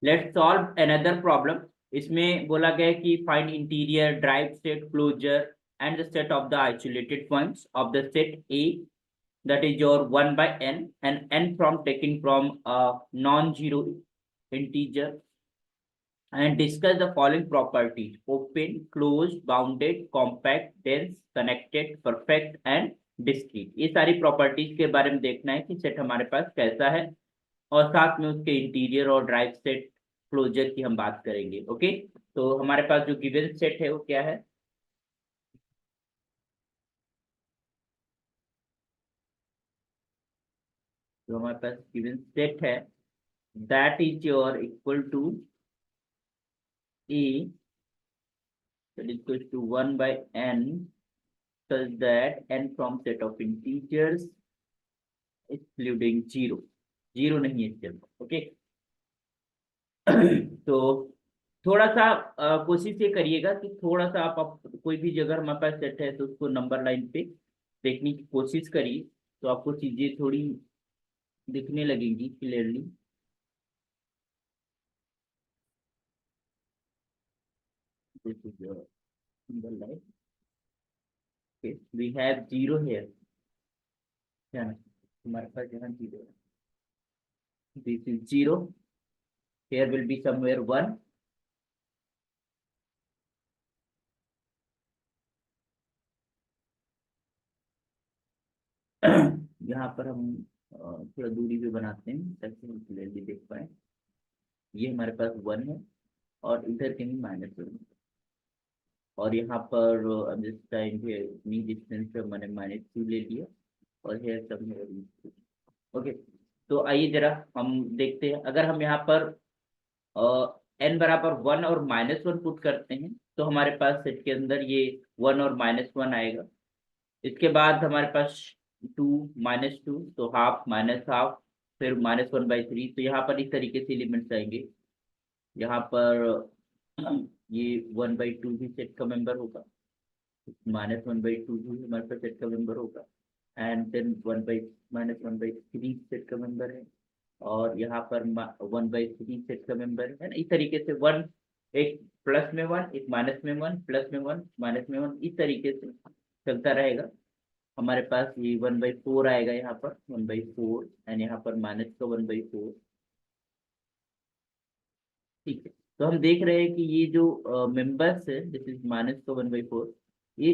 Let's solve another problem. इसमें बोला गया है कि find interior drive set closer and the set of the isolated points of the set A, that is your 1 by n, and n from taken from a non-zero integer, and discuss the following properties: open, closed, bounded, compact, dense, connected, perfect and discrete। ये सारी properties के बारे में देखना है कि set हमारे पास कैसा है, और साथ में उसके इंटीरियर और ड्राइव सेट क्लोजर की हम बात करेंगे। ओके, तो हमारे पास जो गिवन सेट है वो क्या है? जो हमारे पास गिवन सेट है, that is your equal to A, that is equal to 1 by n, such that n from set of integers excluding zero, zero नहीं है इसके अंदर। ओके, तो थोड़ा सा कोशिश ये करिएगा कि थोड़ा सा आप कोई भी जगह हमारे पास सेट है तो उसको नंबर लाइन पे देखने की कोशिश करिए, तो आपको चीजें थोड़ी दिखने लगेंगी clearly. This is your single line. Okay, we have zero here, क्या ना, हमारे पास यहाँ जीरो है। This is zero, here will be somewhere one, यहाँ पर हम थोड़ा दूरी पे बनाते हैं ताकि हम क्लियरली देख पाए। ये हमारे पास वन है और इधर कहीं माइनस वन, और यहाँ पर जिस टाइम पे मीन डिस्टेंस पे मैंने -2 ले लिया, और हेयर सब है। ओके, तो आइए जरा हम देखते हैं, अगर हम यहाँ पर n बराबर वन और -1 पुट करते हैं तो हमारे पास सेट के अंदर ये वन और -1 आएगा। इसके बाद हमारे पास टू, -2, तो हाफ माइनस हाफ, फिर -1/3। तो यहाँ पर इस तरीके से एलिमेंट्स आएंगे। यहाँ पर ये 1/2 भी सेट का मेंबर होगा, -1/2 भी हमारे पास सेट का मेंबर होगा, एंड देन 1/-3 सेट का मेंबर है, और यहाँ पर 1/3 सेट का मेंबर है ना। इस तरीके से वन, एक प्लस में वन, एक माइनस में वन, प्लस में वन, माइनस में वन, इस तरीके से चलता रहेगा। हमारे पास ये 1/4 आएगा, यहाँ पर 1/4, एंड यहाँ पर माइनस का 1/4। ठीक है, तो हम देख रहे हैं कि ये जो मेंबर्स है, दिस इज माइनस का 1/4, ये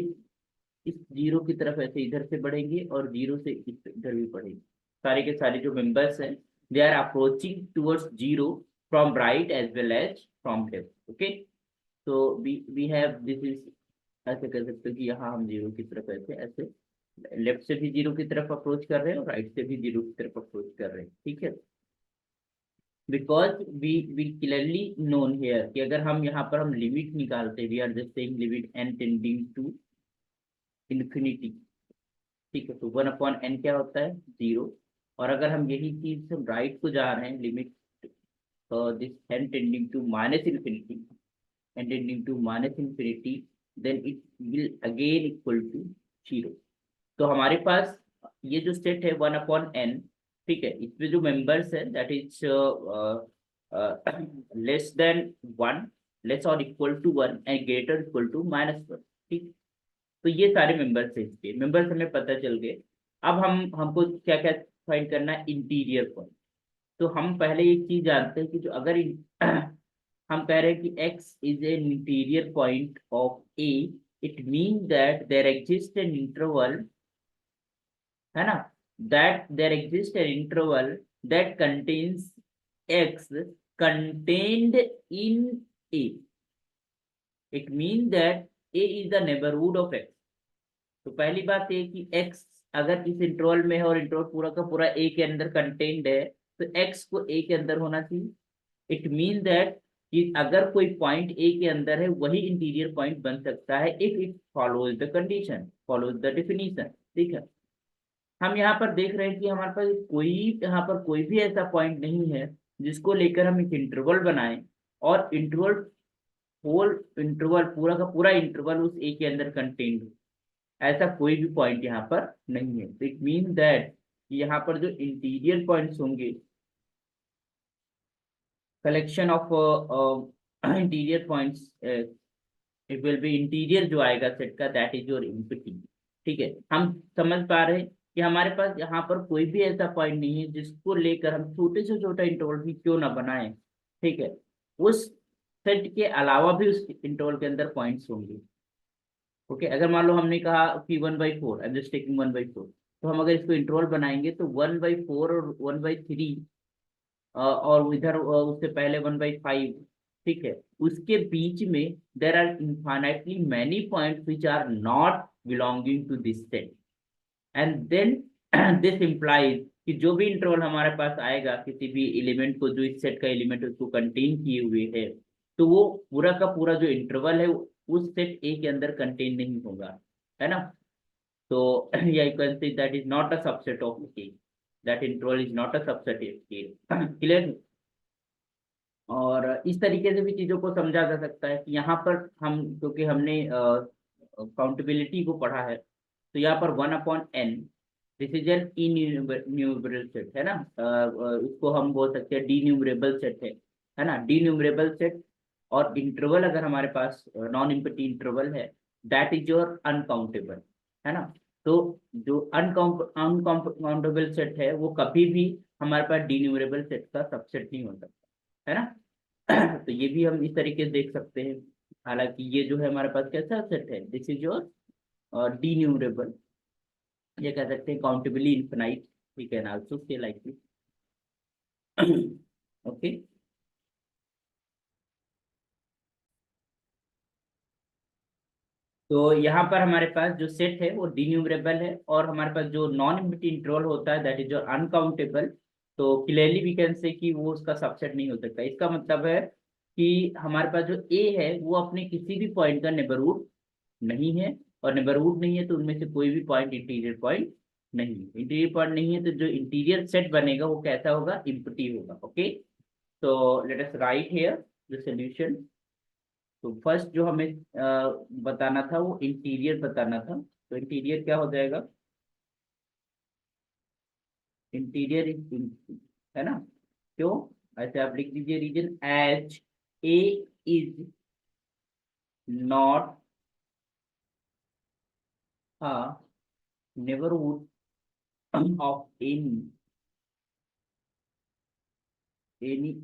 इस जीरो की तरफ ऐसे इधर से बढ़ेंगे और जीरो से इधर भी बढ़ेंगे। सारे के सारे जो मेंबर्स हैं, they are approaching towards zero from right as well as from left. Okay, तो वी हैव दिस इज, ऐसे कर सकते हो कि यहाँ हम जीरो की तरफ ऐसे ऐसे लेफ्ट से भी जीरो की तरफ अप्रोच कर रहे हैं और राइट से भी जीरो की तरफ अप्रोच कर रहे हैं। ठीक है, because we clearly known here कि अगर हम यहाँ पर हम लिमिट निकालते, we are just saying limit n tending to infinity. ठीक है, तो 1/n क्या होता है? जीरो। और अगर हम यही चीज हम राइट को जा रहे हैं, limit this n tending to minus infinity, n tending to minus infinity, then it will again equal to zero. तो हमारे पास ये जो सेट है 1/n, ठीक है, इसमें जो मेंबर्स है that is less than one, less और equal to one, and greater equal to -1। ठीक, तो ये सारे मेंबर्स है, इसके मेंबर्स हमें पता चल गए। अब हम हमको क्या क्या फाइंड करना है? Interior point. तो हम पहले एक चीज जानते हैं कि जो अगर हम कह रहे हैं कि x is an interior point of a, it mean that there exist an interval, है ना, that there exists an interval that contains x contained in a, it means that a is the neighborhood of x। तो पहली बात ये कि x अगर इस interval में है और इंटरवल पूरा का पूरा a के अंदर कंटेन्ड है, तो x को a के अंदर होना चाहिए। इट मीन दैट कि अगर कोई पॉइंट a के अंदर है वही इंटीरियर पॉइंट बन सकता है if it follows the condition, follows the definition. ठीक है, हम यहाँ पर देख रहे हैं कि हमारे पास कोई, यहाँ पर कोई भी ऐसा पॉइंट नहीं है जिसको लेकर हम एक इंटरवल बनाएं और इंटरवल, होल इंटरवल, पूरा का पूरा इंटरवल उस ए के अंदर कंटेन्ड हो। ऐसा कोई भी पॉइंट यहाँ पर नहीं है। तो इट मीन दैट यहाँ पर जो इंटीरियर पॉइंट्स होंगे collection of interior points, it will be interior जो आएगा सेट का, दैट इज योर एम्पटी। ठीक है, हम समझ पा रहे हैं कि हमारे पास यहाँ पर कोई भी ऐसा पॉइंट नहीं है जिसको लेकर हम छोटे से छोटा इंटरवल भी क्यों ना बनाए। ठीक है, उस सेट के अलावा भी उस इंटरवल के अंदर पॉइंट्स होंगे। ओके, अगर मान लो हमने कहा कि 1/4, आई एम जस्ट टेकिंग 1/4, तो हम अगर इसको इंटरवल बनाएंगे तो 1/4 और 1/3, और इधर उससे पहले 1/5। ठीक है, उसके बीच में there are infinitely many points which are not belonging to this set, and then this implies कि जो भी इंटरवल हमारे पास आएगा किसी भी एलिमेंट को, जो इस सेट का एलिमेंट उसको कंटेन किए हुए है, तो वो पूरा का पूरा जो इंटरवल है उस सेट ए के अंदर कंटेन नहीं होगा, है ना। तो या you can say that is not a subset of A, that interval is not a subset of A. Clear. और इस तरीके से भी चीजों को समझा जा सकता है कि यहाँ पर हम, क्योंकि हमने काउंटेबिलिटी को पढ़ा है, तो यहाँ पर 1/n, this is an enumerable set, है ना। उसको हम बोल सकते हैं डीन्यूमरेबल सेट है ना, डीन्यूमरेबल सेट। और इंटरवल अगर हमारे पास नॉन इम्पटी इंटरवल है, दैट इज योर अनकाउंटेबल, है ना। तो जो अनकाउंटेबल सेट है वो कभी भी हमारे पास डीन्यूमरेबल सेट का सबसेट नहीं हो सकता, है ना। तो ये भी हम इस तरीके से देख सकते हैं। हालांकि ये जो है हमारे पास कैसा सेट है, दिस इज योर डीन्यूमरेबल, ये कह सकते हैं countably infinite, we can also say like this. Okay, तो यहाँ पर हमारे पास जो सेट है वो डीन्यूमरेबल है, और हमारे पास जो नॉन इम्पटी इंटरवल होता है दैट इज योर अनकाउंटेबल। तो क्लियरली वी कैन से कि वो उसका सबसेट नहीं हो सकता। इसका मतलब है कि हमारे पास जो ए है वो अपने किसी भी पॉइंट का नेबरहुड नहीं है, और नेबरहुड नहीं है तो उनमें से कोई भी पॉइंट इंटीरियर पॉइंट नहीं है। इंटीरियर पॉइंट नहीं है तो जो इंटीरियर सेट बनेगा वो कैसा होगा, इम्पटी होगा। ओके, तो let us right here the solution. तो फर्स्ट जो हमें बताना था वो इंटीरियर बताना था, तो इंटीरियर क्या हो जाएगा, इंटीरियर इज, है ना। क्यों, ऐसे आप लिख दीजिए reason H A is not a neighbourhood of any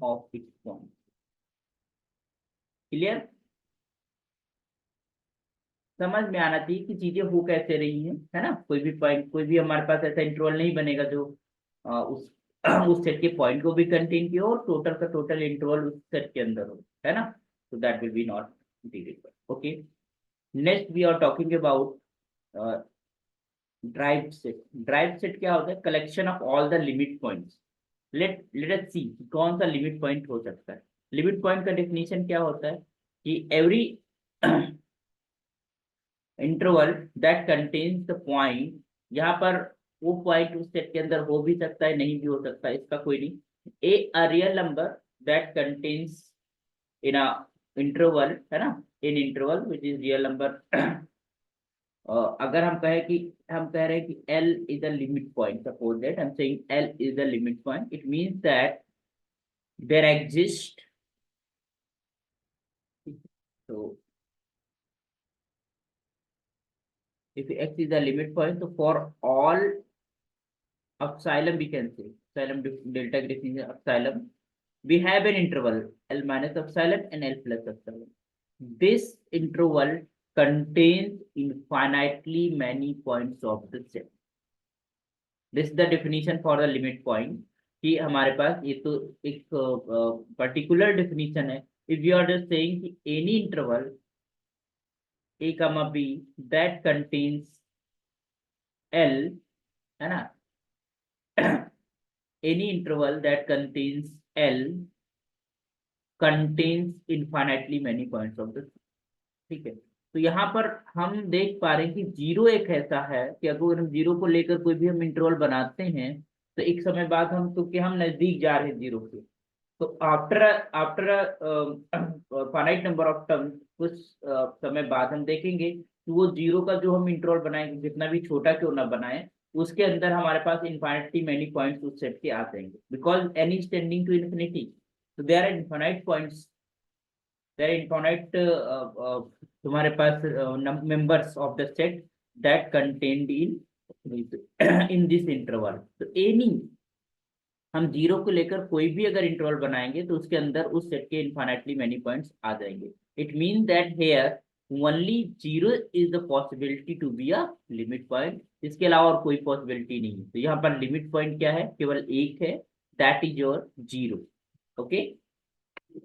of its point. Clear, समझ में आना चाहिए कि चीजें हो कैसे रही हैं, है ना। कोई भी पॉइंट, कोई भी हमारे पास ऐसा इंटरवल नहीं बनेगा जो उस उस सेट के पॉइंट को भी कंटेन किया हो और टोटल का टोटल इंटरवल उस सेट के अंदर हो, है ना। तो that will be not integrable. Okay, next we are talking about derived set. Derived set क्या होता है, collection of all the limit points. Let us see कौन सा लिमिट पॉइंट हो सकता है। लिमिट पॉइंट का डेफिनेशन क्या होता है कि every interval that contains the point, यहाँ पर वो पॉइंट उस सेट के अंदर हो भी सकता है, नहीं भी हो सकता है, इसका कोई नहीं। A real number that contains in a interval, है ना, इन interval which is real number. अगर हम कहें कि, हम कह रहे हैं कि L is a limit point, suppose that I'm saying L is a limit point, it means that there exists, so if X is a limit point, so for all epsilon we can say, epsilon delta definition epsilon, we have an interval L minus epsilon and L plus epsilon. This interval contains infinitely many points of the set. This is the definition for the limit point, कि हमारे पास ये तो एक particular definition है। If you are just saying कि any interval a comma b that contains L, है ना, any interval that contains L contains infinitely many points of the, ठीक है। तो यहाँ पर हम देख पा रहे हैं कि जीरो एक ऐसा है कि अगर हम जीरो को लेकर कोई भी हम इंटरवल बनाते हैं तो एक समय बाद हम, क्योंकि हम नजदीक जा रहे हैं जीरो के, तो after after finite number of term कुछ समय बाद हम देखेंगे कि वो जीरो का जो हम इंटरवल बनाएंगे, जितना भी छोटा क्यों ना बनाए, उसके अंदर हमारे पास इनफाइनिटी मैनी पॉइंट्स उस सेट के आ जाएंगे, because n is tending to infinity. तो they are infinite points, they are infinite तुम्हारे पास members of the set that contained in this interval. तो any हम जीरो को लेकर कोई भी अगर इंटरवल बनाएंगे तो उसके अंदर उस सेट के इनफाइनाइटली मेनी पॉइंट्स आ जाएंगे. It mean that here only zero is the possibility to be a limit point. इसके अलावा और कोई पॉसिबिलिटी नहीं है. तो यहाँ पर लिमिट पॉइंट क्या है, केवल एक है, that is your zero. Okay.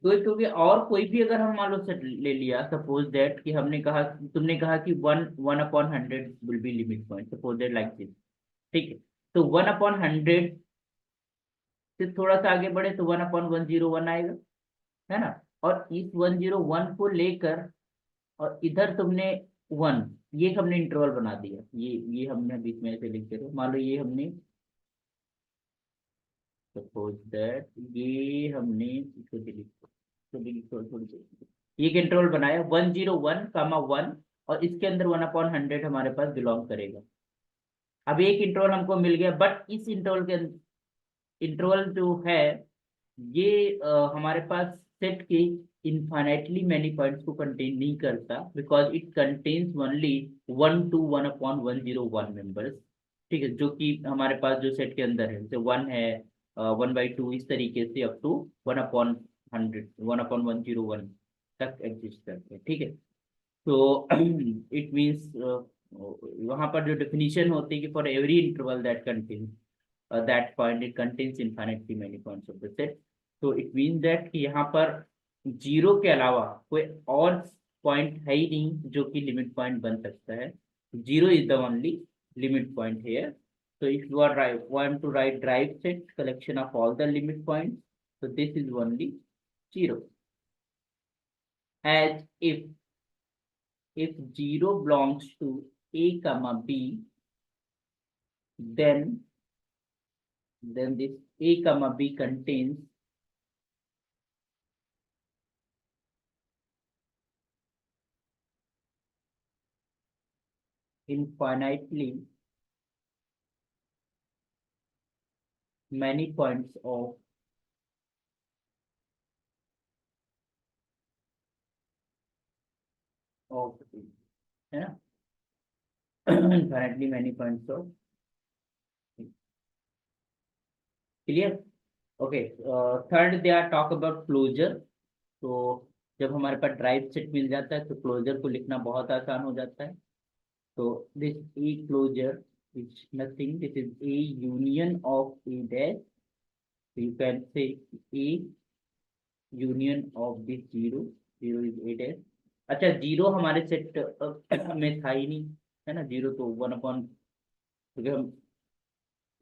तो क्योंकि और कोई भी अगर हम मान लो सेट ले लिया, सपोज दैट कि हमने कहा, तुमने कहा कि 1/100 will be limit point, suppose that like this. ठीक है. तो 1/100 से थोड़ा सा आगे बढ़े तो 1/101 आएगा, है ना. और इस 101 को लेकर और इधर तुमने 1, ये हमने इंटरवल बना दिया. ये हमने बीच में ऐसे लिखते थे, मान लो ये हमने सपोज दैट ये हमने ये एक इंटरवल बनाया 101, और इसके अंदर 1/100 हमारे पास बिलोंग करेगा. अब एक इंटरवल हमको मिल गया, बट इस इंटरवल के इंटरवल जो है ये हमारे पास सेट के इनफाइनाइटली मैनी पॉइंट्स को कंटेन नहीं करता, because it contains only 1 to 1/101 members. ठीक है. जो कि हमारे पास जो सेट के अंदर है, जैसे 1 है, 1/2, इस तरीके से अप टू 1/100, 1/101 तक एग्जिस्ट करते हैं. ठीक है. तो इट मीन्स वहां पर जो डेफिनेशन होती है कि for every interval that contains that point it contains infinitely many points of the set. तो it means that कि यहाँ पर जीरो के अलावा कोई और पॉइंट है ही नहीं जो कि लिमिट पॉइंट बन सकता है. Zero is the only limit point here. So if you are want to write drive set collection of all the limit points, so this is only zero. As if zero belongs to a comma b, then this a comma b contains infinitely many points of है ना. infinitely many points of clear. Okay. Third they are talk about closure. तो जब हमारे पास drive set मिल जाता है तो closure को लिखना बहुत आसान हो जाता है. तो this A closure is nothing, this is A union of A dash. You can say A union of this zero, zero is A dash. अच्छा, जीरो हमारे सेट में था ही नहीं, है ना. जीरो तो 1/, क्योंकि हम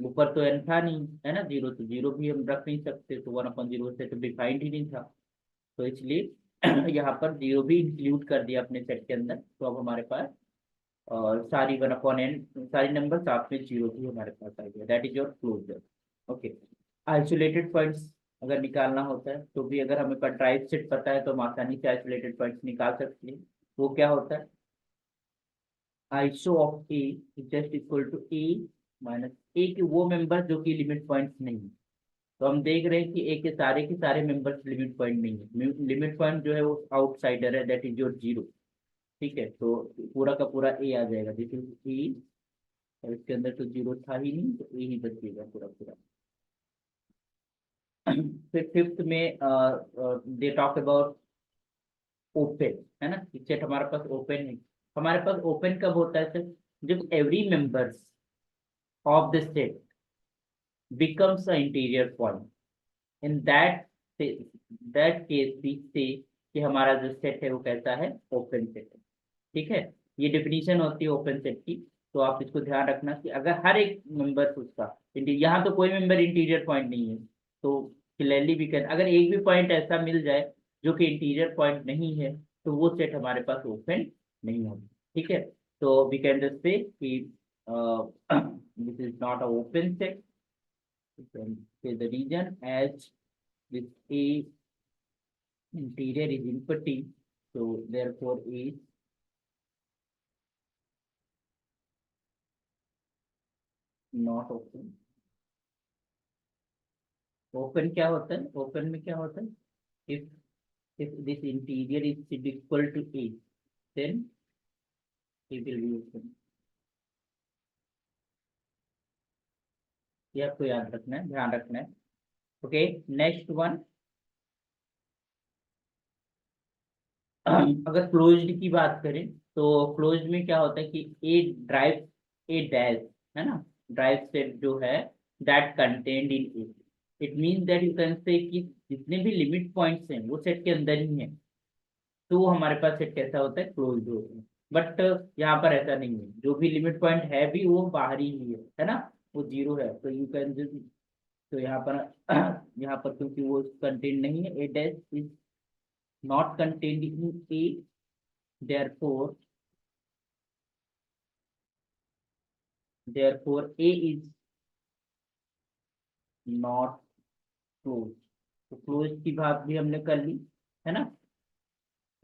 ऊपर तो एन था नहीं, है ना. जीरो तो जीरो भी हम रख नहीं सकते, तो 1/0 से तो डिफाइंड ही नहीं था. तो इसलिए यहाँ पर जीरो भी इंक्लूड कर दिया अपने सेट के अंदर. तो अब हमारे पास सारी 1/n सारी नंबर साथ में जीरो भी हमारे पास आ गया. That is your closure. Okay. Isolated points अगर निकालना होता है तो भी अगर हमें ड्राइव सेट पता है तो हम आसानी से आइसोलेटेड पॉइंट्स निकाल सकते हैं. वो क्या होता है, iso of A is just equal to A minus A के वो मेंबर जो कि लिमिट पॉइंट्स नहीं है. तो हम देख रहे हैं कि ए के सारे मेंबर्स लिमिट पॉइंट नहीं है. लिमिट पॉइंट जो है वो आउटसाइडर है, दैट इज योर जीरो. ठीक है. तो पूरा का पूरा ए आ जाएगा, दिस इज ए. और इसके अंदर तो जीरो था ही नहीं, तो ए ही बचेगा पूरा पूरा. फिर फिफ्थ में दे टॉक अबाउट ओपन, है ना. सेट हमारे पास ओपन है. हमारे पास ओपन कब होता है सर, जब every members of the set becomes an interior point. In that case we say कि हमारा जो सेट है वो कैसा है, ओपन सेट है. ठीक है. ये डेफिनेशन होती है ओपन सेट की. तो आप इसको ध्यान रखना कि अगर हर एक मेंबर उसका, यहाँ तो कोई मेंबर इंटीरियर पॉइंट नहीं है, तो क्लियरली भी कर, अगर एक भी पॉइंट ऐसा मिल जाए जो कि इंटीरियर पॉइंट नहीं है तो वो सेट हमारे पास ओपन नहीं होगा. ठीक है. तो वी कैन जस्ट से कि this is not a open set. You can say the region as this A interior is empty, so therefore A is not open. Open क्या होता है, ओपन में क्या होता है, if this interior is equal to A, then it will be open. ये आपको याद रखना है, ध्यान रखना है। ओके, नेक्स्ट वन, अगर क्लोज्ड की बात करें तो क्लोज्ड में क्या होता है कि ए ड्राइव ए डैश, है ना, ड्राइव सेट जो है that contained in A, it means that you can say कि जितने भी लिमिट पॉइंट्स हैं वो सेट के अंदर ही है, तो वो हमारे पास सेट कैसा होता है, क्लोज्ड होता है। बट यहाँ पर ऐसा नहीं है, जो भी लिमिट पॉइंट है भी वो बाहरी ही है ना, वो जीरो है, तो यू कैन, तो यहाँ पर यहाँ पर क्योंकि वो कंटेंट नहीं है, A dash is not contained in A, therefore A is not closed। तो क्लोज की बात भी हमने कर ली, है ना।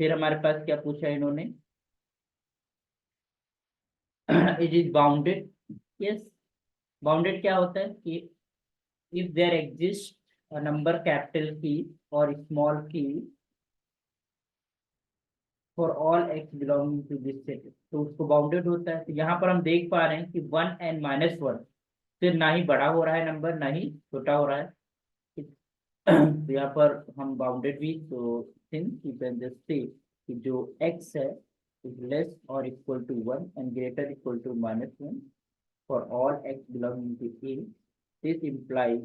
फिर हमारे पास क्या पूछा इन्होंने, it is bounded. Yes, bounded क्या होता है कि if there exist a number capital K और small k for all x belonging to this set, तो उसको बाउंडेड होता है। तो यहाँ पर हम देख पा रहे हैं कि 1 and -1, फिर ना ही बड़ा हो रहा है नंबर, ना ही छोटा हो रहा है। तो यहाँ पर हम बाउंडेड भी, तो since you can just say कि जो x है इज लेस और equal to 1 and greater equal to -1 for all x belonging to a, this implies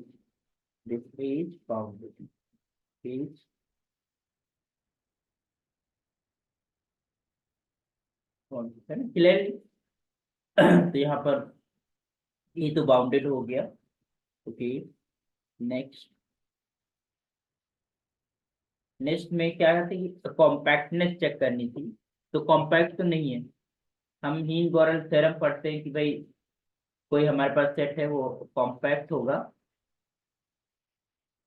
this is bounded, is है ना, क्लियरली। तो यहाँ पर ये तो बाउंडेड हो गया। ओके, नेक्स्ट, नेक्स्ट में क्या है कि कॉम्पैक्टनेस चेक करनी थी, तो कॉम्पैक्ट तो नहीं है। हम हीन-बोरेल थ्योरम पढ़ते हैं कि भाई कोई हमारे पास सेट है वो कॉम्पैक्ट होगा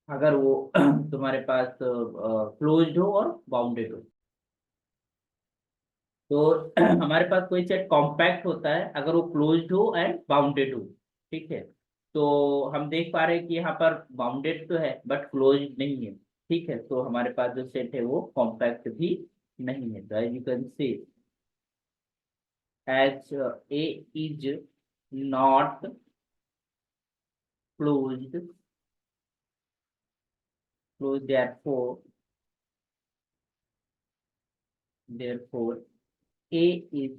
अगर वो तुम्हारे पास क्लोज्ड हो और बाउंडेड हो। तो हमारे पास कोई सेट कॉम्पैक्ट होता है अगर वो क्लोज्ड हो एंड बाउंडेड हो, ठीक है। तो हम देख पा रहे हैं कि यहाँ पर बाउंडेड तो है बट क्लोज्ड नहीं है, ठीक है। तो हमारे पास जो सेट है वो कॉम्पैक्ट भी नहीं है। तो as you can say as A is not closed, close therefore A is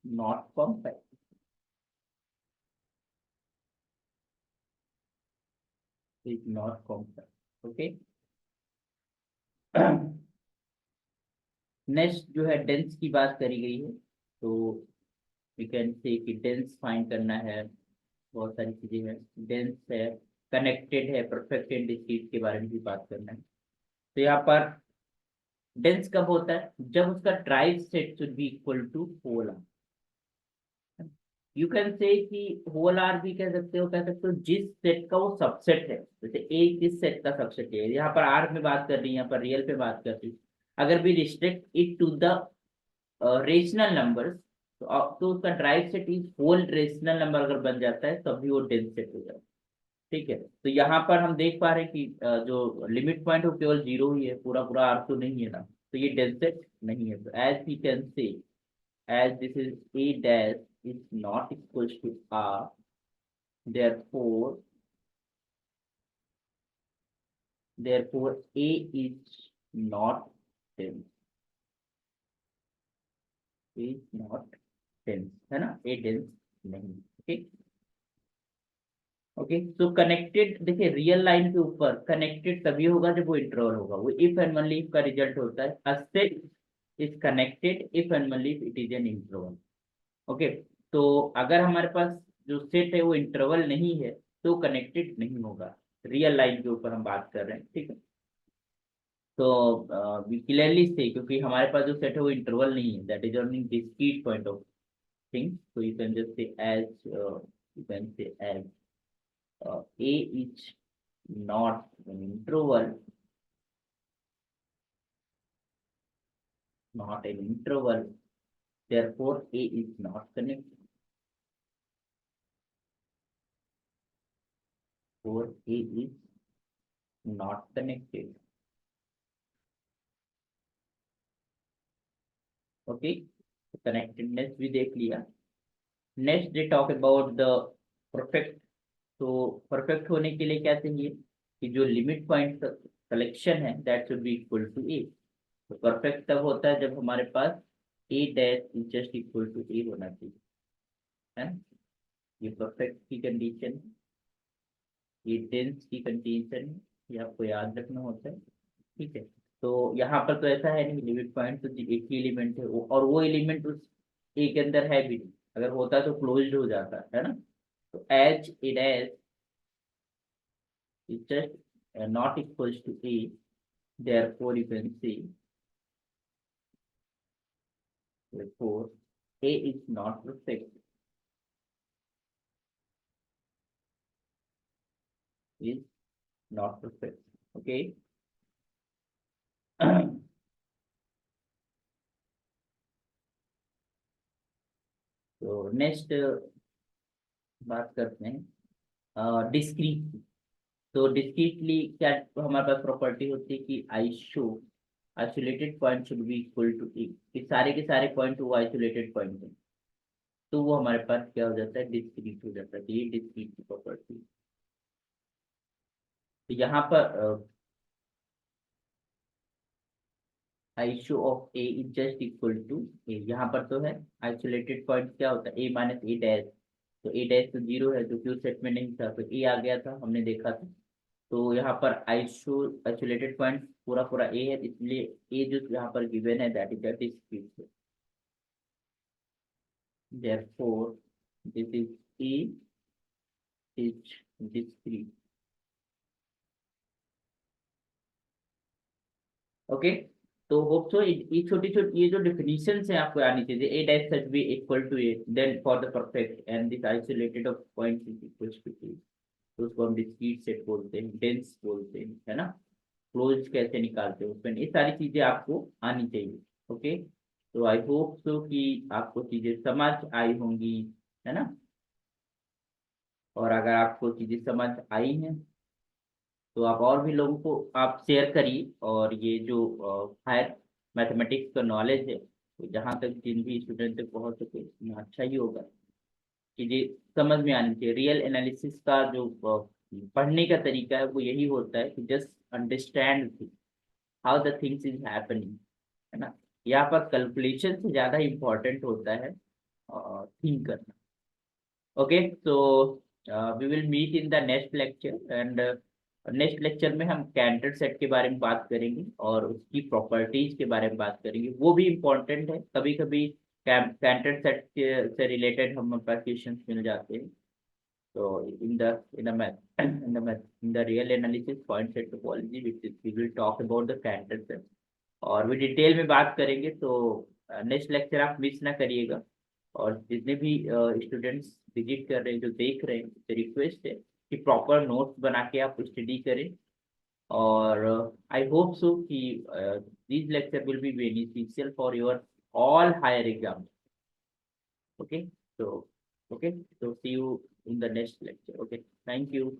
not compact, is not compact। okay। Next जो है डेंस की बात करी गई है, तो वी कैन से कि डेंस फाइंड करना है, बहुत सारी चीजें हैं। डेंस है, कनेक्टेड है, परफेक्ट एंड डिस्क्रीट के बारे में भी बात करना है। तो यहाँ पर डेंस कब होता है, जब उसका derived set should be equal to whole R. You can say कि होल आर भी कह सकते हो, कह सकते हो जिस सेट का वो सबसेट है, जैसे ए किस सेट का सबसेट है, यहाँ पर आर में बात कर रही है, यहाँ पर रियल पे बात कर रही है। अगर भी restrict it to the rational numbers, तो उसका derived set is whole rational number अगर बन जाता है तभी वो डेंस सेट हो जाता है, ठीक है। तो यहाँ पर हम देख पा रहे हैं कि जो लिमिट पॉइंट हो केवल जीरो ही है, पूरा पूरा आर तो नहीं है ना, तो ये डेंस सेट नहीं है। तो as we can say as this is a dash is not equals to r, therefore a is not dense, is not dense, है ना, a dense नहीं। Okay, okay. तो कनेक्टेड, देखिए रियल लाइन के ऊपर कनेक्टेड तभी होगा जब वो इंटरवल होगा, वो इफ एंड ओनली इफ का रिजल्ट होता है। A set is connected if and only if it is an interval. Okay, तो अगर हमारे पास जो सेट है वो इंटरवल नहीं है तो कनेक्टेड नहीं होगा, रियल लाइन के ऊपर हम बात कर रहे हैं, ठीक है। तो वी क्लियरली से, क्योंकि हमारे पास जो सेट है वो इंटरवल नहीं है, that is only discrete point of thing. so you can just say as you can say as a is not an interval, not an interval, therefore a is not connected, or a is not connected। Okay, connectedness भी देख लिया। Next they talk about the perfect. तो perfect होने के लिए क्या चाहिए कि जो लिमिट पॉइंट कलेक्शन है that should be equal to A. तो परफेक्ट तब होता है जब हमारे पास A dash is just equal to A होना चाहिए, है ना। ये परफेक्ट की कंडीशन, ये टेंस की कंडीशन, ये आपको याद रखना होता है, ठीक है। तो यहाँ पर तो ऐसा है नहीं, लिमिट पॉइंट तो एक ही एलिमेंट है और वो एलिमेंट उस ए के अंदर है भी नहीं। अगर होता तो क्लोज्ड हो जाता है ना। तो H it as is just not equals to A, therefore you can say, therefore A is not perfect, is not perfect, okay. तो नेक्स्ट बात करते हैं डिस्क्रीट। तो डिस्क्रीटली क्या हमारे पास प्रॉपर्टी होती है कि I show isolated point should be equal to A, कि सारे के सारे पॉइंट वो आइसोलेटेड पॉइंट है, तो वो हमारे पास क्या हो जाता है, डिस्क्रीट हो जाता है। तो ये डिस्क्रीट की प्रॉपर्टी। तो यहाँ पर iso of A is just equal to A, यहाँ पर तो है आइसोलेटेड पॉइंट क्या होता है, ए माइनस ए डैश। तो ए डैश तो जीरो है जो कि उस सेट में नहीं था, तो ए आ गया था, हमने देखा था। तो यहाँ पर आइसोलेटेड पॉइंट पूरा पूरा ए है, इसलिए ए जो यहाँ पर गिवन है that is discrete. therefore this is a is discrete, okay. तो होप सो ये छोटी छोटी ये जो डिफिनीशन है आपको आनी चाहिए, A dash such be equal to A, then for the perfect and this isolated of points is equal to A, तो उसको हम डिस्क्रीट सेट बोलते हैं, डेंस बोलते हैं, है ना। क्लोज कैसे निकालते हैं उसमें, ये सारी चीजें आपको आनी चाहिए, ओके। तो आई होप सो कि आपको चीजें समझ आई होंगी, है ना। और अगर आपको चीजें समझ आई हैं तो आप और भी लोगों को आप शेयर करिए, और ये जो हायर मैथमेटिक्स का नॉलेज है तो जहाँ तक जिन भी स्टूडेंट तक पहुँच सके उतना अच्छा ही होगा। चीजें समझ में आनी चाहिए। रियल एनालिसिस का जो पढ़ने का तरीका है वो यही होता है कि just understand how the things is happening, है ना। यहाँ पर कैलकुलेशन से ज्यादा इम्पोर्टेंट होता है थिंक करना, ओके। तो we will meet in the next lecture, and next lecture में हम कैंटर सेट के बारे में बात करेंगे और उसकी प्रॉपर्टीज के बारे में बात करेंगे, वो भी इम्पोर्टेंट है। कभी कभी कैंटर सेट से रिलेटेड हम पास क्वेश्चंस मिल जाते हैं। तो in the math in the real analysis point set topology we will talk about the Cantor set, और भी डिटेल में बात करेंगे। तो नेक्स्ट लेक्चर आप मिस ना करिएगा। और जितने भी स्टूडेंट्स विजिट कर रहे हैं, जो देख रहे हैं, तो रिक्वेस्ट है कि प्रॉपर नोट्स बना के आप स्टडी करें। और आई होप सो कि this lecture will be beneficial for your all higher exam, okay. तो ओके, तो see you in the next lecture, okay, thank you.